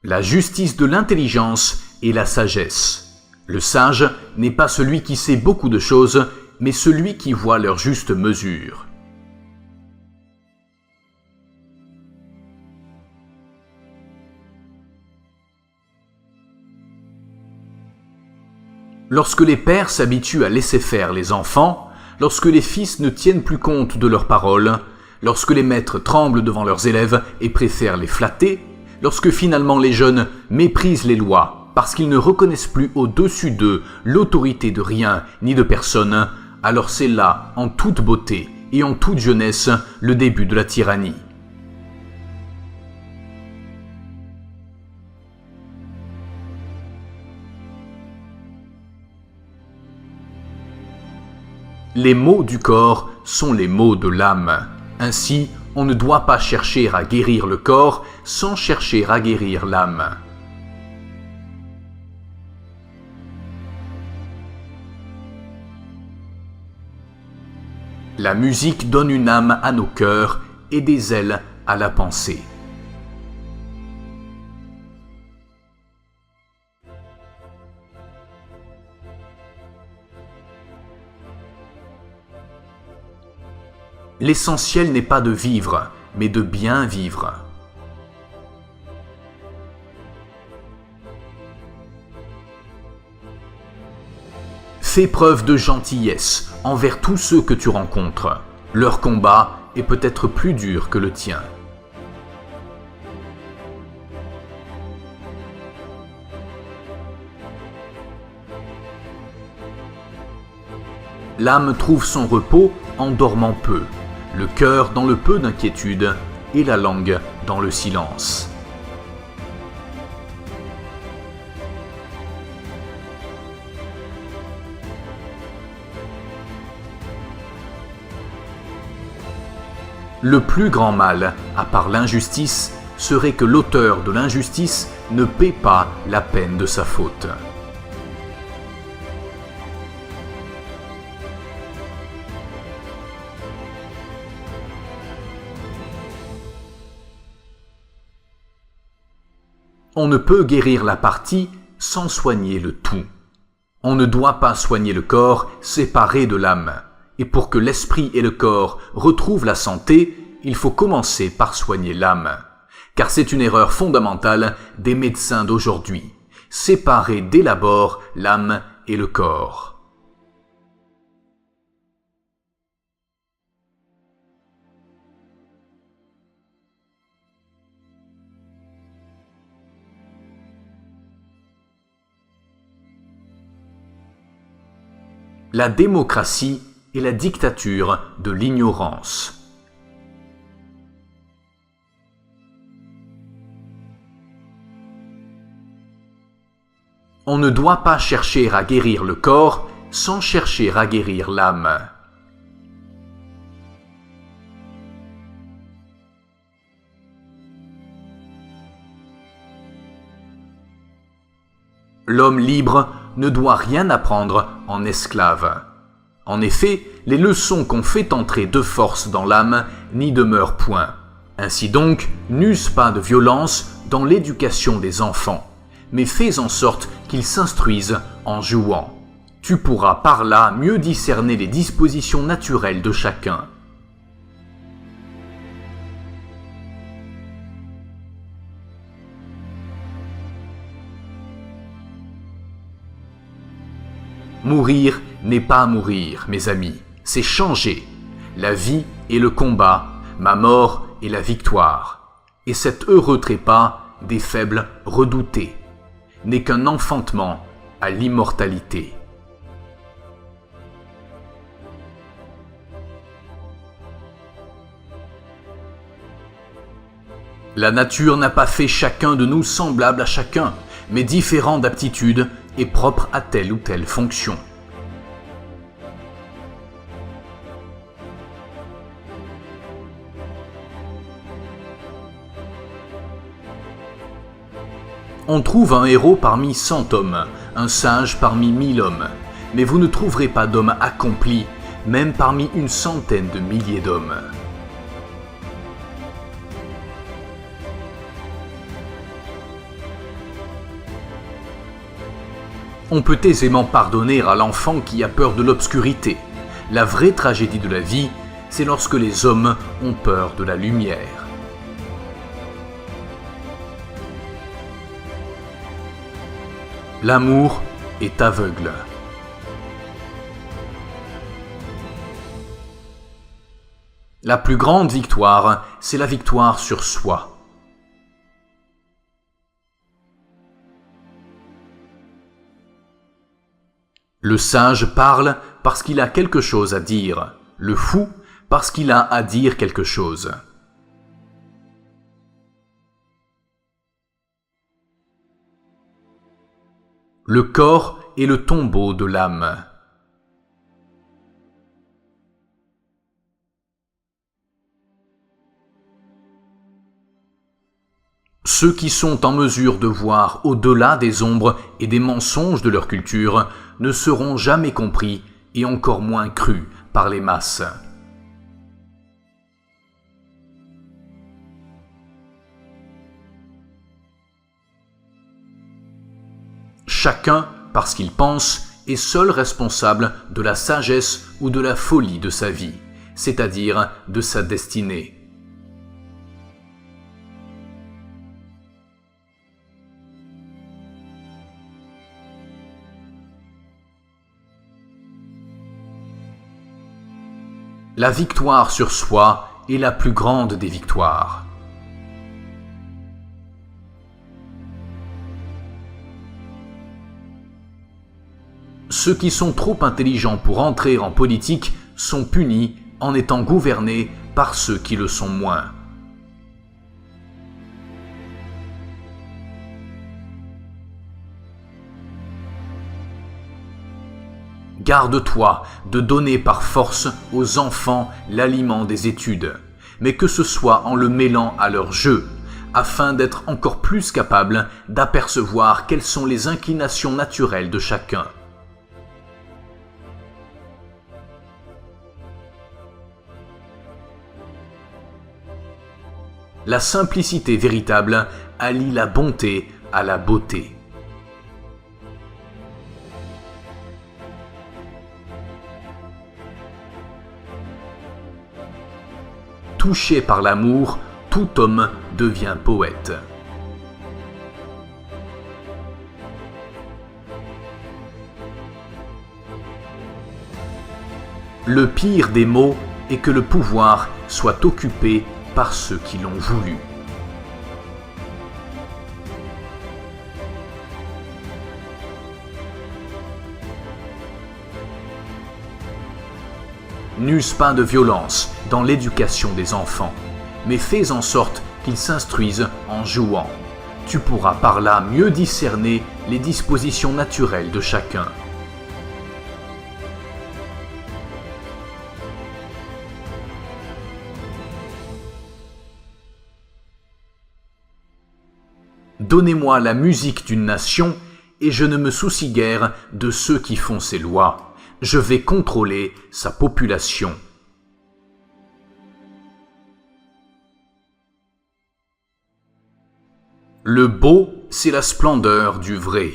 La justice de l'intelligence et la sagesse. Le sage n'est pas celui qui sait beaucoup de choses, mais celui qui voit leur juste mesure. Lorsque les pères s'habituent à laisser faire les enfants, lorsque les fils ne tiennent plus compte de leurs paroles, lorsque les maîtres tremblent devant leurs élèves et préfèrent les flatter, lorsque finalement les jeunes méprisent les lois parce qu'ils ne reconnaissent plus au-dessus d'eux l'autorité de rien ni de personne, alors c'est là, en toute beauté et en toute jeunesse, le début de la tyrannie. Les maux du corps sont les maux de l'âme. Ainsi, on ne doit pas chercher à guérir le corps sans chercher à guérir l'âme. La musique donne une âme à nos cœurs et des ailes à la pensée. L'essentiel n'est pas de vivre, mais de bien vivre. Fais preuve de gentillesse envers tous ceux que tu rencontres. Leur combat est peut-être plus dur que le tien. L'âme trouve son repos en dormant peu, le cœur dans le peu d'inquiétude et la langue dans le silence. Le plus grand mal, à part l'injustice, serait que l'auteur de l'injustice ne paie pas la peine de sa faute. On ne peut guérir la partie sans soigner le tout. On ne doit pas soigner le corps séparé de l'âme. Et pour que l'esprit et le corps retrouvent la santé, il faut commencer par soigner l'âme. Car c'est une erreur fondamentale des médecins d'aujourd'hui. Séparer dès l'abord l'âme et le corps. La démocratie est la dictature de l'ignorance. On ne doit pas chercher à guérir le corps sans chercher à guérir l'âme. L'homme libre ne doit rien apprendre en esclave. En effet, les leçons qu'on fait entrer de force dans l'âme n'y demeurent point. Ainsi donc, n'use pas de violence dans l'éducation des enfants, mais fais en sorte qu'ils s'instruisent en jouant. Tu pourras par là mieux discerner les dispositions naturelles de chacun. Mourir n'est pas mourir, mes amis, c'est changer. La vie est le combat, ma mort est la victoire. Et cet heureux trépas des faibles redoutés n'est qu'un enfantement à l'immortalité. La nature n'a pas fait chacun de nous semblable à chacun, mais différent d'aptitude et propre à telle ou telle fonction. On trouve un héros parmi 100 hommes, un sage parmi 1000 hommes, mais vous ne trouverez pas d'homme accompli, même parmi une centaine de milliers d'hommes. On peut aisément pardonner à l'enfant qui a peur de l'obscurité. La vraie tragédie de la vie, c'est lorsque les hommes ont peur de la lumière. L'amour est aveugle. La plus grande victoire, c'est la victoire sur soi. Le sage parle parce qu'il a quelque chose à dire, le fou parce qu'il a à dire quelque chose. Le corps est le tombeau de l'âme. Ceux qui sont en mesure de voir au-delà des ombres et des mensonges de leur culture ne seront jamais compris et encore moins crus par les masses. Chacun, parce qu'il pense, est seul responsable de la sagesse ou de la folie de sa vie, c'est-à-dire de sa destinée. La victoire sur soi est la plus grande des victoires. Ceux qui sont trop intelligents pour entrer en politique sont punis en étant gouvernés par ceux qui le sont moins. Garde-toi de donner par force aux enfants l'aliment des études, mais que ce soit en le mêlant à leur jeu, afin d'être encore plus capable d'apercevoir quelles sont les inclinations naturelles de chacun. La simplicité véritable allie la bonté à la beauté. Touché par l'amour, tout homme devient poète. Le pire des maux est que le pouvoir soit occupé par ceux qui l'ont voulu. N'use pas de violence dans l'éducation des enfants, mais fais en sorte qu'ils s'instruisent en jouant. Tu pourras par là mieux discerner les dispositions naturelles de chacun. Donnez-moi la musique d'une nation, et je ne me soucie guère de ceux qui font ses lois. Je vais contrôler sa population. Le beau, c'est la splendeur du vrai.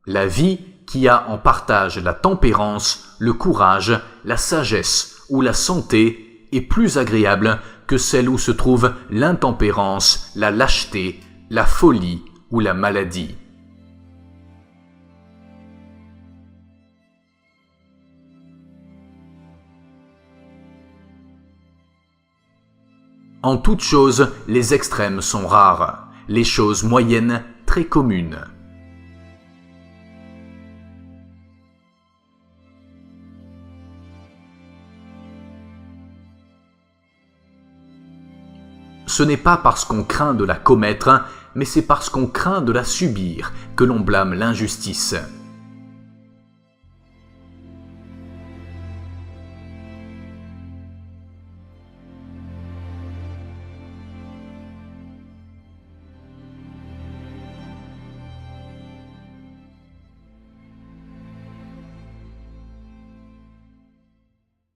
La vie qui a en partage la tempérance, le courage, la sagesse ou la santé est plus agréable que celle où se trouve l'intempérance, la lâcheté, la folie ou la maladie. En toute chose, les extrêmes sont rares, les choses moyennes très communes. Ce n'est pas parce qu'on craint de la commettre, mais c'est parce qu'on craint de la subir que l'on blâme l'injustice.